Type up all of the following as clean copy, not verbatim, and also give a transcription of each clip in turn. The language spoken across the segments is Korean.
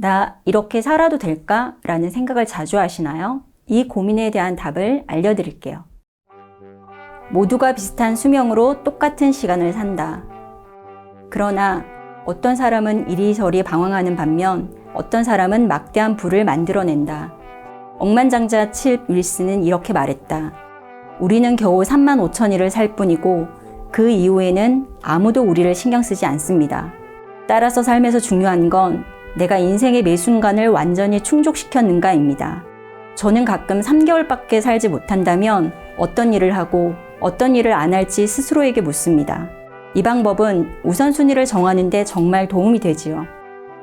나 이렇게 살아도 될까? 라는 생각을 자주 하시나요? 이 고민에 대한 답을 알려드릴게요. 모두가 비슷한 수명으로 똑같은 시간을 산다. 그러나 어떤 사람은 이리저리 방황하는 반면 어떤 사람은 막대한 부를 만들어낸다. 억만장자 칩 윌슨은 이렇게 말했다. 우리는 겨우 35,000일을 살 뿐이고 그 이후에는 아무도 우리를 신경 쓰지 않습니다. 따라서 삶에서 중요한 건 내가 인생의 매 순간을 완전히 충족시켰는가입니다. 저는 가끔 3개월밖에 살지 못한다면 어떤 일을 하고 어떤 일을 안 할지 스스로에게 묻습니다. 이 방법은 우선순위를 정하는 데 정말 도움이 되지요.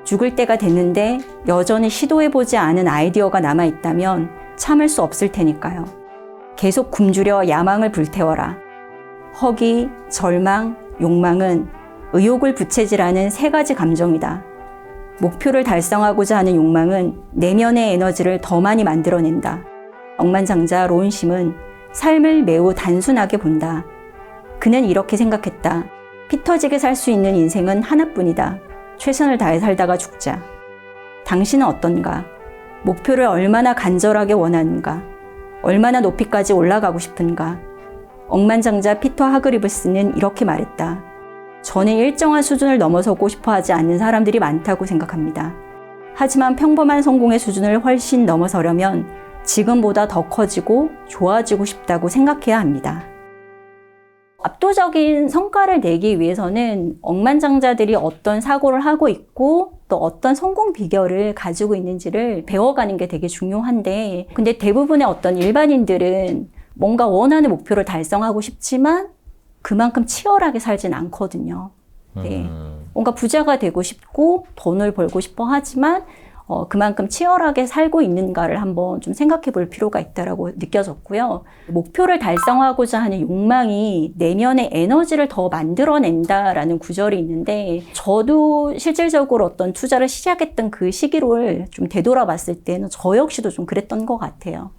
죽을 때가 됐는데 여전히 시도해보지 않은 아이디어가 남아있다면 참을 수 없을 테니까요. 계속 굶주려 야망을 불태워라. 허기, 절망, 욕망은 의욕을 부채질하는 3가지 감정이다. 목표를 달성하고자 하는 욕망은 내면의 에너지를 더 많이 만들어낸다. 억만장자 론심은 삶을 매우 단순하게 본다. 그는 이렇게 생각했다. 피 터지게 살 수 있는 인생은 하나뿐이다. 최선을 다해 살다가 죽자. 당신은 어떤가? 목표를 얼마나 간절하게 원하는가? 얼마나 높이까지 올라가고 싶은가? 억만장자 피터 하그리브스는 이렇게 말했다. 저는 일정한 수준을 넘어서고 싶어 하지 않는 사람들이 많다고 생각합니다. 하지만 평범한 성공의 수준을 훨씬 넘어서려면 지금보다 더 커지고 좋아지고 싶다고 생각해야 합니다. 압도적인 성과를 내기 위해서는 억만장자들이 어떤 사고를 하고 있고 또 어떤 성공 비결을 가지고 있는지를 배워가는 게 되게 중요한데, 근데 대부분의 어떤 일반인들은 뭔가 원하는 목표를 달성하고 싶지만 그만큼 치열하게 살진 않거든요. 네. 뭔가 부자가 되고 싶고 돈을 벌고 싶어 하지만 그만큼 치열하게 살고 있는가를 한번 좀 생각해 볼 필요가 있다라고 느껴졌고요. 목표를 달성하고자 하는 욕망이 내면의 에너지를 더 만들어낸다라는 구절이 있는데, 저도 실질적으로 어떤 투자를 시작했던 그 시기를 좀 되돌아봤을 때는 저 역시도 좀 그랬던 것 같아요.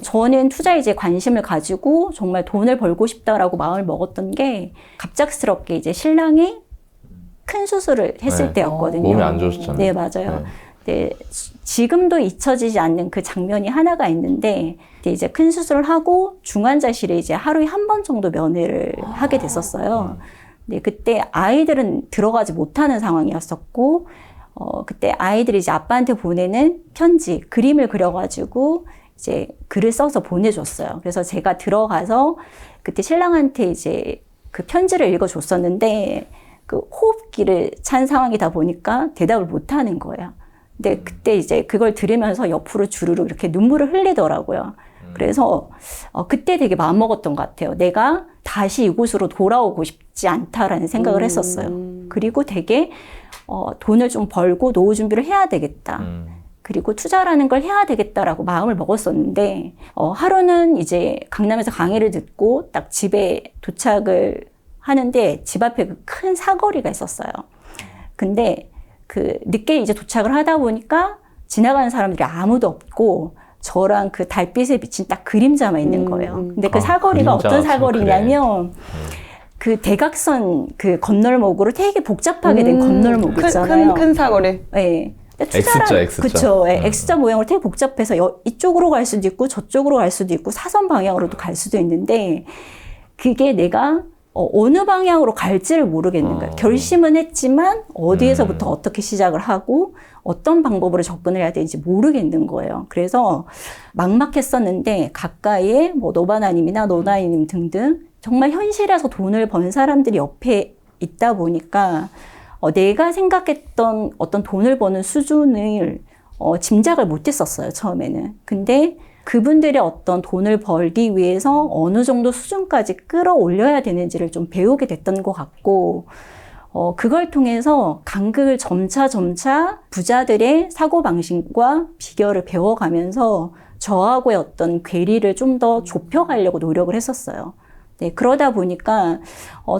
저는 투자에 이제 관심을 가지고 정말 돈을 벌고 싶다라고 마음을 먹었던 게 갑작스럽게 이제 신랑이 큰 수술을 했을 때였거든요. 몸이 안 좋으셨잖아요. 네, 맞아요. 네, 지금도 잊혀지지 않는 그 장면이 하나가 있는데, 이제 큰 수술을 하고 중환자실에 이제 하루에 한 번 정도 면회를 하게 됐었어요. 네, 그때 아이들은 들어가지 못하는 상황이었었고, 그때 아이들이 이제 아빠한테 보내는 편지, 그림을 그려가지고 이제 글을 써서 보내줬어요. 그래서 제가 들어가서 그때 신랑한테 이제 그 편지를 읽어줬었는데, 그 호흡기를 찬 상황이다 보니까 대답을 못 하는 거예요. 근데 그때 이제 그걸 들으면서 옆으로 주르륵 이렇게 눈물을 흘리더라고요. 그래서 그때 되게 마음먹었던 것 같아요. 내가 다시 이곳으로 돌아오고 싶지 않다라는 생각을 했었어요. 그리고 되게 돈을 좀 벌고 노후 준비를 해야 되겠다. 그리고 투자라는 걸 해야 되겠다라고 마음을 먹었었는데, 하루는 이제 강남에서 강의를 듣고 딱 집에 도착을 하는데 집 앞에 그 큰 사거리가 있었어요. 근데 그 늦게 이제 도착을 하다 보니까 지나가는 사람들이 아무도 없고 저랑 그 달빛에 비친 딱 그림자만 있는 거예요. 근데 그 사거리가 어떤 사거리냐면 그 대각선 그 건널목으로 되게 복잡하게 된 건널목 있잖아요. 큰 사거리. 네. X자. 그쵸. 네. X자 모양으로 되게 복잡해서 이쪽으로 갈 수도 있고 저쪽으로 갈 수도 있고 사선 방향으로도 갈 수도 있는데, 그게 내가 어느 방향으로 갈지를 모르겠는 거예요. 결심은 했지만 어디에서부터 어떻게 시작을 하고 어떤 방법으로 접근을 해야 되는지 모르겠는 거예요. 그래서 막막했었는데 가까이에 뭐 노바나님이나 노나이님 등등 정말 현실에서 돈을 번 사람들이 옆에 있다 보니까 내가 생각했던 어떤 돈을 버는 수준을 짐작을 못했었어요, 처음에는. 근데 그분들의 어떤 돈을 벌기 위해서 어느 정도 수준까지 끌어올려야 되는지를 좀 배우게 됐던 것 같고, 그걸 통해서 간극을 점차 부자들의 사고방식과 비결을 배워가면서 저하고의 어떤 괴리를 좀 더 좁혀가려고 노력을 했었어요. 네, 그러다 보니까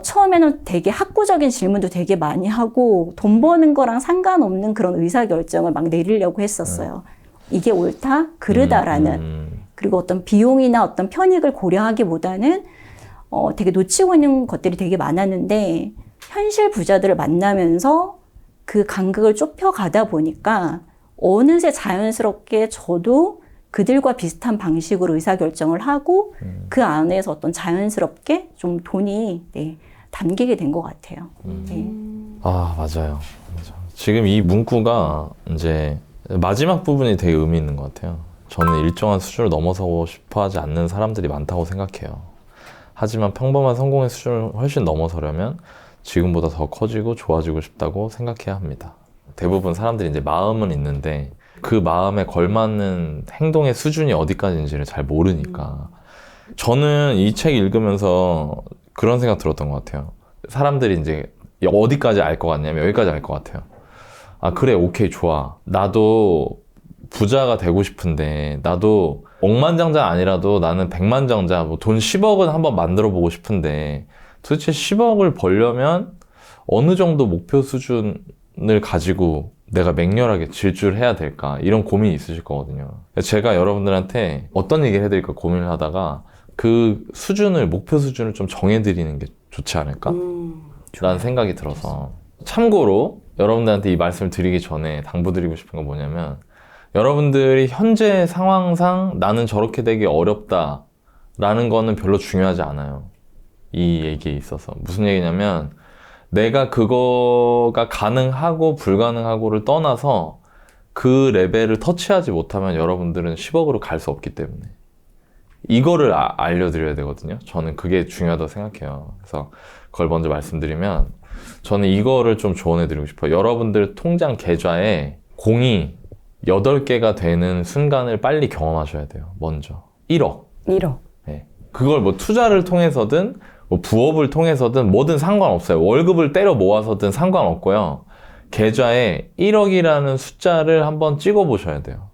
처음에는 되게 학구적인 질문도 되게 많이 하고 돈 버는 거랑 상관없는 그런 의사결정을 막 내리려고 했었어요. 이게 옳다, 그르다라는. 그리고 어떤 비용이나 어떤 편익을 고려하기보다는 되게 놓치고 있는 것들이 되게 많았는데, 현실 부자들을 만나면서 그 간극을 좁혀가다 보니까 어느새 자연스럽게 저도 그들과 비슷한 방식으로 의사결정을 하고 그 안에서 어떤 자연스럽게 좀 돈이 네, 담기게 된 것 같아요. 네. 아, 맞아요. 지금 이 문구가 이제 마지막 부분이 되게 의미 있는 것 같아요. 저는 일정한 수준을 넘어서고 싶어 하지 않는 사람들이 많다고 생각해요. 하지만 평범한 성공의 수준을 훨씬 넘어서려면 지금보다 더 커지고 좋아지고 싶다고 생각해야 합니다. 대부분 사람들이 이제 마음은 있는데 그 마음에 걸맞는 행동의 수준이 어디까지인지를 잘 모르니까. 저는 이 책 읽으면서 그런 생각 들었던 것 같아요. 사람들이 이제 어디까지 알 것 같냐면 여기까지 알 것 같아요. 아, 그래, 오케이, 좋아. 나도 부자가 되고 싶은데, 나도 억만장자 아니라도 나는 백만장자, 뭐 돈 10억은 한번 만들어 보고 싶은데, 도대체 10억을 벌려면 어느 정도 목표 수준을 가지고 내가 맹렬하게 질주를 해야 될까? 이런 고민이 있으실 거거든요. 제가 여러분들한테 어떤 얘기를 해드릴까 고민을 하다가 그 수준을, 목표 수준을 좀 정해드리는 게 좋지 않을까? 라는 생각이 들어서. 참고로 여러분들한테 이 말씀을 드리기 전에 당부드리고 싶은 건 뭐냐면, 여러분들이 현재 상황상 나는 저렇게 되기 어렵다 라는 거는 별로 중요하지 않아요. 이 얘기에 있어서. 무슨 얘기냐면, 내가 그거가 가능하고 불가능하고를 떠나서 그 레벨을 터치하지 못하면 여러분들은 10억으로 갈 수 없기 때문에 이거를 알려드려야 되거든요. 저는 그게 중요하다고 생각해요. 그래서 그걸 먼저 말씀드리면, 저는 이거를 좀 조언해드리고 싶어요. 여러분들 통장 계좌에 공이 8개가 되는 순간을 빨리 경험하셔야 돼요. 먼저 1억. 네. 그걸 뭐 투자를 통해서든 뭐 부업을 통해서든 뭐든 상관없어요. 월급을 때려 모아서든 상관없고요. 계좌에 1억이라는 숫자를 한번 찍어 보셔야 돼요.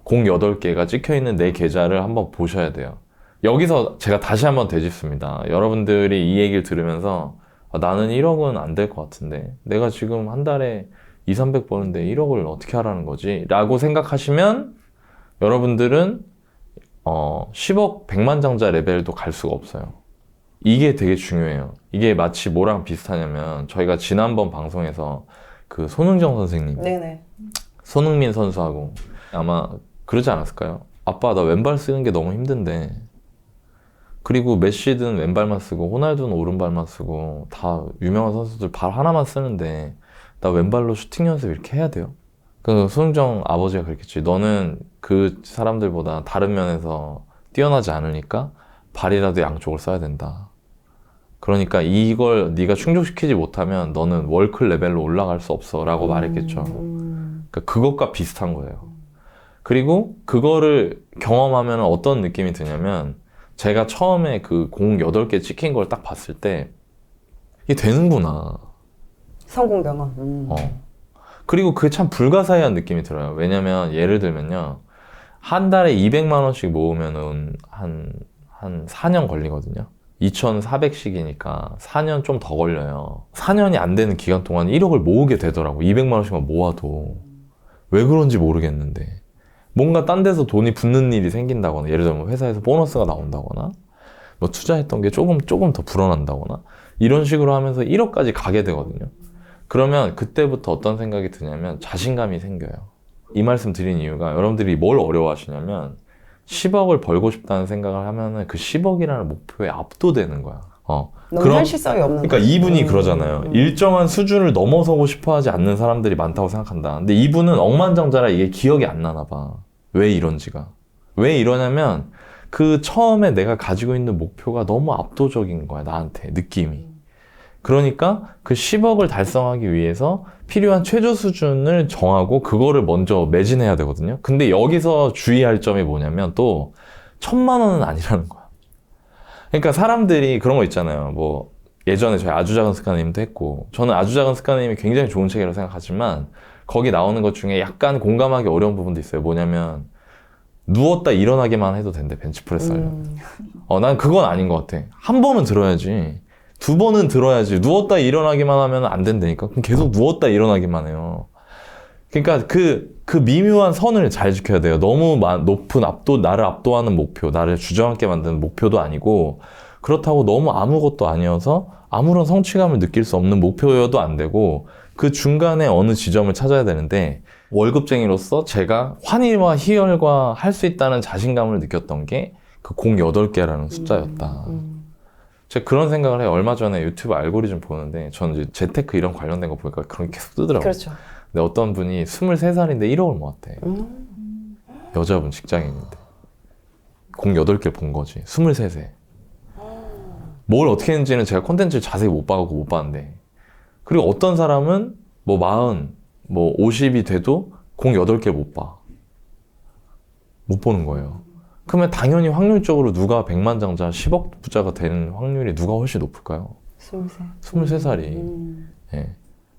공 8개가 찍혀있는 내 계좌를 한번 보셔야 돼요. 여기서 제가 다시 한번 되짚습니다. 여러분들이 이 얘기를 들으면서 아, 나는 1억은 안 될 것 같은데 내가 지금 한 달에 200~300 버는데 1억을 어떻게 하라는 거지? 라고 생각하시면 여러분들은 10억 100만장자 레벨도 갈 수가 없어요. 이게 되게 중요해요. 이게 마치 뭐랑 비슷하냐면, 저희가 지난번 방송에서 그 손흥정 선생님, 네네. 손흥민 선수하고 아마 그러지 않았을까요? 아빠, 나 왼발 쓰는 게 너무 힘든데, 그리고 메시든 왼발만 쓰고 호날두는 오른발만 쓰고 다 유명한 선수들 발 하나만 쓰는데 나 왼발로 슈팅 연습 이렇게 해야 돼요? 그 손흥정 아버지가 그랬겠지. 너는 그 사람들보다 다른 면에서 뛰어나지 않으니까 발이라도 양쪽을 써야 된다. 그러니까 이걸 네가 충족시키지 못하면 너는 월클 레벨로 올라갈 수 없어 라고 말했겠죠. 그러니까 그것과 비슷한 거예요. 그리고 그거를 경험하면 어떤 느낌이 드냐면, 제가 처음에 그 공 8개 찍힌 걸 딱 봤을 때 이게 되는구나. 성공 경험. 그리고 그게 참 불가사의한 느낌이 들어요. 왜냐면 예를 들면요, 한 달에 200만 원씩 모으면은 한 4년 걸리거든요. 2,400씩이니까 4년 좀 더 걸려요. 4년이 안 되는 기간 동안 1억을 모으게 되더라고. 200만 원씩만 모아도. 왜 그런지 모르겠는데. 뭔가 딴 데서 돈이 붙는 일이 생긴다거나, 예를 들면 회사에서 보너스가 나온다거나, 뭐 투자했던 게 조금 더 불어난다거나, 이런 식으로 하면서 1억까지 가게 되거든요. 그러면 그때부터 어떤 생각이 드냐면 자신감이 생겨요. 이 말씀 드린 이유가, 여러분들이 뭘 어려워하시냐면 10억을 벌고 싶다는 생각을 하면은 그 10억이라는 목표에 압도되는 거야. 너무 현실성이 없는 그러니까 거지. 이분이 그러잖아요. 일정한 수준을 넘어서고 싶어 하지 않는 사람들이 많다고 생각한다. 근데 이분은 억만장자라 이게 기억이 안 나나 봐. 왜 이런지가. 왜 이러냐면 그 처음에 내가 가지고 있는 목표가 너무 압도적인 거야, 나한테 느낌이. 그러니까 그 10억을 달성하기 위해서 필요한 최저 수준을 정하고 그거를 먼저 매진해야 되거든요. 근데 여기서 주의할 점이 뭐냐면 또 1,000만 원은 아니라는 거야. 그러니까 사람들이 그런 거 있잖아요. 뭐 예전에 저희 아주 작은 습관님도 했고, 저는 아주 작은 습관님이 굉장히 좋은 책이라고 생각하지만 거기 나오는 것 중에 약간 공감하기 어려운 부분도 있어요. 뭐냐면 누웠다 일어나기만 해도 된대, 벤치프레스 하려면. 난 그건 아닌 것 같아. 한 번은 들어야지. 2번은 들어야지. 누웠다 일어나기만 하면 안 된다니까. 그럼 계속 누웠다 일어나기만 해요. 그러니까 그 미묘한 선을 잘 지켜야 돼요. 너무 높은 나를 압도하는 목표, 나를 주저앉게 만드는 목표도 아니고, 그렇다고 너무 아무것도 아니어서 아무런 성취감을 느낄 수 없는 목표여도 안 되고, 그 중간에 어느 지점을 찾아야 되는데, 월급쟁이로서 제가 환희와 희열과 할 수 있다는 자신감을 느꼈던 게 그 08개라는 숫자였다. 제가 그런 생각을 해요. 얼마 전에 유튜브 알고리즘 보는데 저는 이제 재테크 이런 관련된 거 보니까 그런 게 계속 뜨더라고요. 그렇죠. 근데 어떤 분이 23살인데 1억을 모았대. 여자분 직장인인데 08개 본 거지. 23세. 뭘 어떻게 했는지는 제가 콘텐츠를 자세히 못 봐갖고 못 봤는데, 그리고 어떤 사람은 뭐 40, 뭐 50이 돼도 08개 못 봐. 못 보는 거예요. 그러면 당연히 확률적으로 누가 백만장자 10억 부자가 되는 확률이 누가 훨씬 높을까요? 23살이. 예.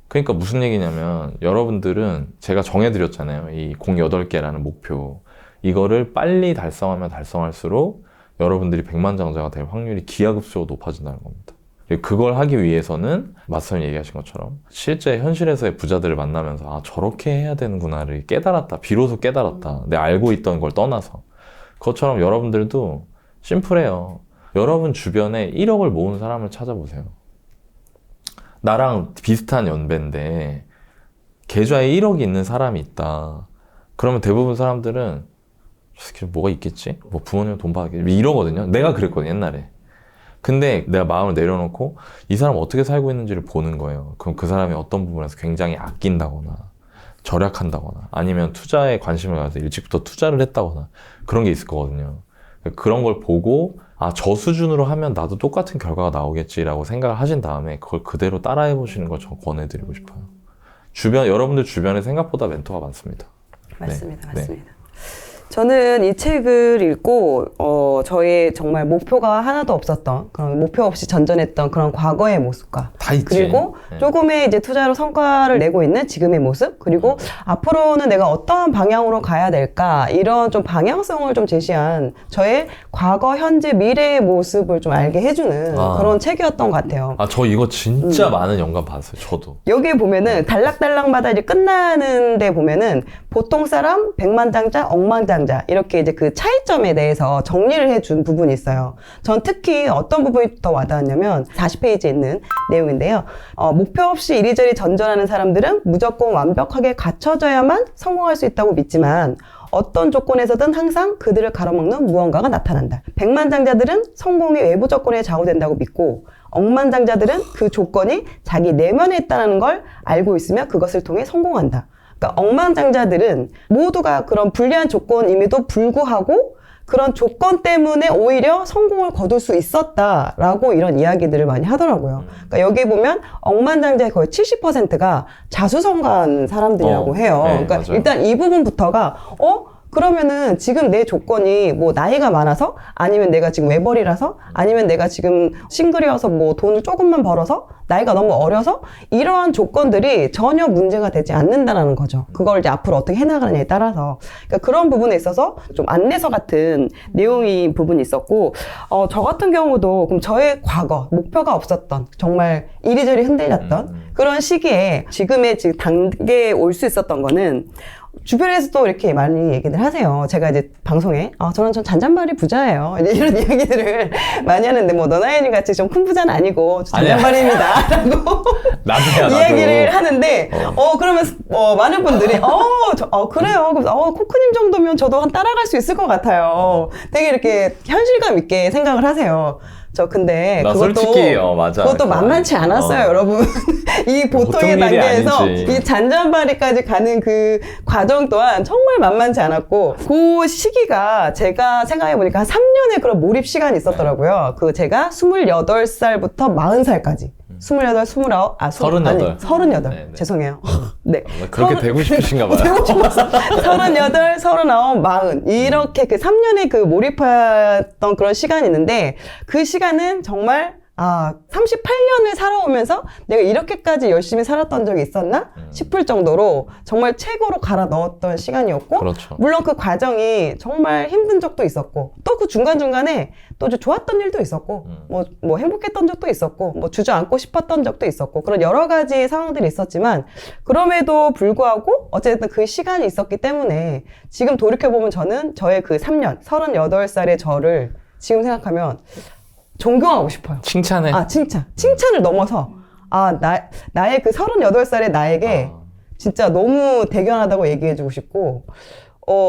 그러니까 무슨 얘기냐면 여러분들은 제가 정해드렸잖아요. 이 08개라는 목표. 이거를 빨리 달성하면 달성할수록 여러분들이 백만장자가 될 확률이 기하급수적으로 높아진다는 겁니다. 그걸 하기 위해서는 마스터님 얘기하신 것처럼 실제 현실에서의 부자들을 만나면서 아 저렇게 해야 되는구나를 깨달았다. 비로소 깨달았다. 내가 알고 있던 걸 떠나서. 그것처럼 여러분들도 심플해요. 여러분 주변에 1억을 모은 사람을 찾아보세요. 나랑 비슷한 연배인데 계좌에 1억이 있는 사람이 있다. 그러면 대부분 사람들은 저 새끼 뭐가 있겠지? 뭐 부모님 돈 받겠지? 이러거든요. 내가 그랬거든 옛날에. 근데 내가 마음을 내려놓고 이 사람 어떻게 살고 있는지를 보는 거예요. 그럼 그 사람이 어떤 부분에서 굉장히 아낀다거나 절약한다거나 아니면 투자에 관심을 가져서 일찍부터 투자를 했다거나 그런 게 있을 거거든요. 그런 걸 보고 아, 저 수준으로 하면 나도 똑같은 결과가 나오겠지라고 생각을 하신 다음에 그걸 그대로 따라해 보시는 걸 저 권해드리고 싶어요. 여러분들 주변에 생각보다 멘토가 많습니다. 맞습니다. 네. 맞습니다. 저는 이 책을 읽고 저의 정말 목표가 하나도 없었던 그런 목표 없이 전전했던 그런 과거의 모습과 다 있지. 그리고 네. 조금의 이제 투자로 성과를 내고 있는 지금의 모습 그리고 앞으로는 내가 어떤 방향으로 가야 될까 이런 좀 방향성을 좀 제시한 저의 과거, 현재, 미래의 모습을 좀 알게 해주는 그런 책이었던 것 같아요. 아, 저 이거 진짜 많은 영감 받았어요. 저도. 여기에 보면은 단락단락마다 이제 끝나는 데 보면은 보통 사람, 백만장자, 억만장자 이렇게 이제 그 차이점에 대해서 정리를 해준 부분이 있어요. 전 특히 어떤 부분이 더 와닿았냐면 40페이지에 있는 내용인데요. 목표 없이 이리저리 전전하는 사람들은 무조건 완벽하게 갖춰져야만 성공할 수 있다고 믿지만 어떤 조건에서든 항상 그들을 가로막는 무언가가 나타난다. 백만장자들은 성공이 외부 조건에 좌우된다고 믿고 억만장자들은 그 조건이 자기 내면에 있다는 걸 알고 있으며 그것을 통해 성공한다. 그러니까 억만장자들은 모두가 그런 불리한 조건임에도 불구하고 그런 조건 때문에 오히려 성공을 거둘 수 있었다라고 이런 이야기들을 많이 하더라고요. 그러니까 여기 보면 억만장자의 거의 70%가 자수성가한 사람들이라고 해요. 네, 그러니까 맞아요. 일단 이 부분부터가 그러면은 지금 내 조건이 뭐 나이가 많아서 아니면 내가 지금 외벌이라서 아니면 내가 지금 싱글이어서 뭐 돈을 조금만 벌어서 나이가 너무 어려서 이러한 조건들이 전혀 문제가 되지 않는다라는 거죠. 그걸 이제 앞으로 어떻게 해나가느냐에 따라서. 그러니까 그런 부분에 있어서 좀 안내서 같은 내용이 부분이 있었고, 저 같은 경우도 그럼 저의 과거, 목표가 없었던, 정말 이리저리 흔들렸던 그런 시기에 지금의 지금 단계에 올 수 있었던 거는 주변에서도 이렇게 많이 얘기들 하세요. 제가 이제 방송에 저는 전 잔잔바리 부자예요. 이제 이런 이야기들을 많이 하는데 뭐 너나연이 같이 좀 큰 부자는 아니고 잔잔바리입니다. 라고 나도야, 나도. 이야기를 하는데 그러면 많은 분들이 그래요. 그래서 코크님 정도면 저도 한 따라갈 수 있을 것 같아요. 되게 이렇게 현실감 있게 생각을 하세요. 저 근데 나 그것도 솔직히 맞아. 그것도 만만치 않았어요, 여러분. 이 보통의 보통 일이 단계에서 아니지. 이 잔잔바리까지 가는 그 과정 또한 정말 만만치 않았고 그 시기가 제가 생각해 보니까 한 3년의 그런 몰입 시간이 있었더라고요. 그 제가 28살부터 40살까지 28, 29, 38. 38. 네. 죄송해요. 네. 그렇게 되고 싶으신가 봐요. 되고 싶었어. 38, 39, 40. 이렇게 그 3년의 그 몰입했던 그런 시간이 있는데 그 시간은 정말 38년을 살아오면서 내가 이렇게까지 열심히 살았던 적이 있었나 싶을 정도로 정말 최고로 갈아 넣었던 시간이었고 그렇죠. 물론 그 과정이 정말 힘든 적도 있었고 또 그 중간중간에 또 좋았던 일도 있었고 뭐 행복했던 적도 있었고 뭐 주저앉고 싶었던 적도 있었고 그런 여러 가지 상황들이 있었지만 그럼에도 불구하고 어쨌든 그 시간이 있었기 때문에 지금 돌이켜보면 저는 저의 그 3년 38살의 저를 지금 생각하면 존경하고 싶어요. 칭찬해. 칭찬을 넘어서 나의 그 38살의 나에게 진짜 너무 대견하다고 얘기해주고 싶고,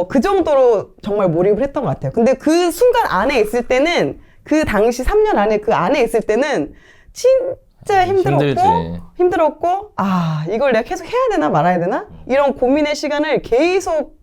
그 정도로 정말 몰입을 했던 것 같아요. 근데 그 순간 안에 있을 때는, 그 당시 3년 안에 그 안에 있을 때는 진짜 힘들었고, 아, 이걸 내가 계속 해야 되나 말아야 되나? 이런 고민의 시간을 계속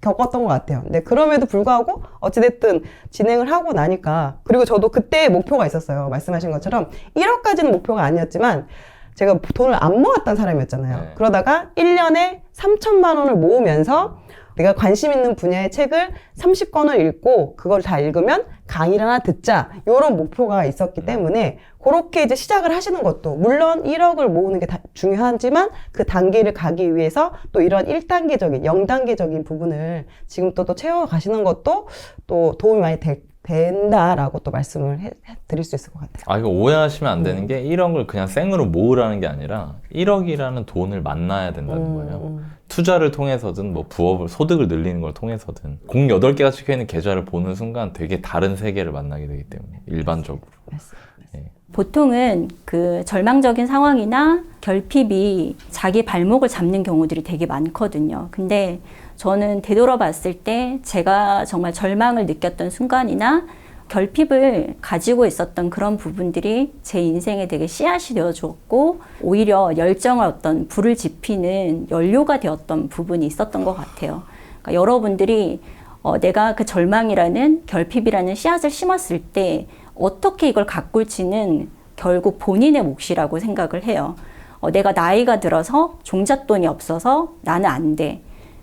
겪었던 것 같아요. 근데 그럼에도 불구하고 어찌됐든 진행을 하고 나니까, 그리고 저도 그때 목표가 있었어요. 말씀하신 것처럼 1억까지는 목표가 아니었지만 제가 돈을 안 모았던 사람이었잖아요. 네. 그러다가 1년에 3천만 원을 모으면서 내가 관심 있는 분야의 책을 30권을 읽고 그걸 다 읽으면 강의를 하나 듣자, 이런 목표가 있었기 때문에 그렇게 이제 시작을 하시는 것도, 물론 1억을 모으는 게 중요하지만 그 단계를 가기 위해서 또 이런 1단계적인 0단계적인 부분을 지금 또 채워가시는 것도 또 도움이 많이 된다라고 또 말씀을 드릴 수 있을 것 같아요. 이거 오해하시면 안 되는 게 1억을 그냥 생으로 모으라는 게 아니라 1억이라는 돈을 만나야 된다는 거예요. 투자를 통해서든 뭐 부업을, 소득을 늘리는 걸 통해서든 공 8개가 찍혀있는 계좌를 보는 순간 되게 다른 세계를 만나게 되기 때문에, 일반적으로. 예. 보통은 그 절망적인 상황이나 결핍이 자기 발목을 잡는 경우들이 되게 많거든요. 근데 저는 되돌아봤을 때 제가 정말 절망을 느꼈던 순간이나 결핍을 가지고 있었던 그런 부분들이 제 인생에 되게 씨앗이 되어주었고, 오히려 열정을 어떤 불을 지피는 연료가 되었던 부분이 있었던 것 같아요. 그러니까 여러분들이 내가 그 절망이라는, 결핍이라는 씨앗을 심었을 때 어떻게 이걸 가꿀지는 결국 본인의 몫이라고 생각을 해요. 내가 나이가 들어서 종잣돈이 없어서 나는 안 돼.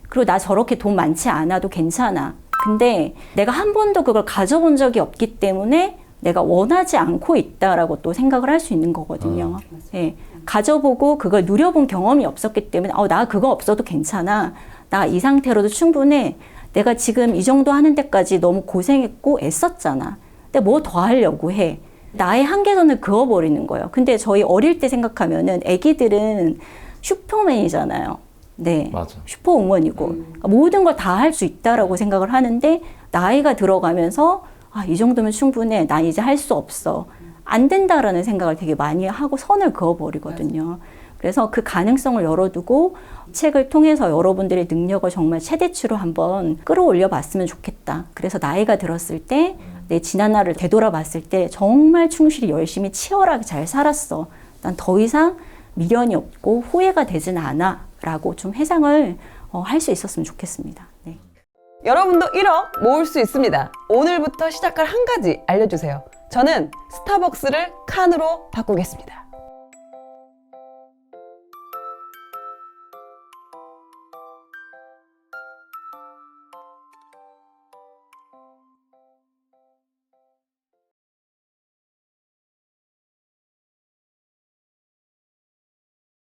그리고 나 저렇게 돈 많지 않아도 괜찮아. 근데 내가 한 번도 그걸 가져본 적이 없기 때문에 내가 원하지 않고 있다라고 또 생각을 할 수 있는 거거든요. 예, 가져보고 그걸 누려본 경험이 없었기 때문에 나 그거 없어도 괜찮아. 나 이 상태로도 충분해. 내가 지금 이 정도 하는 데까지 너무 고생했고 애썼잖아. 근데 뭐 더 하려고 해. 나의 한계선을 그어버리는 거예요. 근데 저희 어릴 때 생각하면은 애기들은 슈퍼맨이잖아요. 네, 맞아. 슈퍼우먼이고 그러니까 모든 걸 다 할 수 있다라고 생각을 하는데, 나이가 들어가면서 이 정도면 충분해. 나 이제 할 수 없어. 안 된다라는 생각을 되게 많이 하고 선을 그어버리거든요. 그래서 그 가능성을 열어두고 책을 통해서 여러분들의 능력을 정말 최대치로 한번 끌어올려 봤으면 좋겠다. 그래서 나이가 들었을 때 내 지난 날을 되돌아봤을 때 정말 충실히 열심히 치열하게 잘 살았어. 난 더 이상 미련이 없고 후회가 되진 않아. 라고 좀 회상을 할 수 있었으면 좋겠습니다. 네. 여러분도 1억 모을 수 있습니다. 오늘부터 시작할 한 가지 알려주세요. 저는 스타벅스를 칸으로 바꾸겠습니다.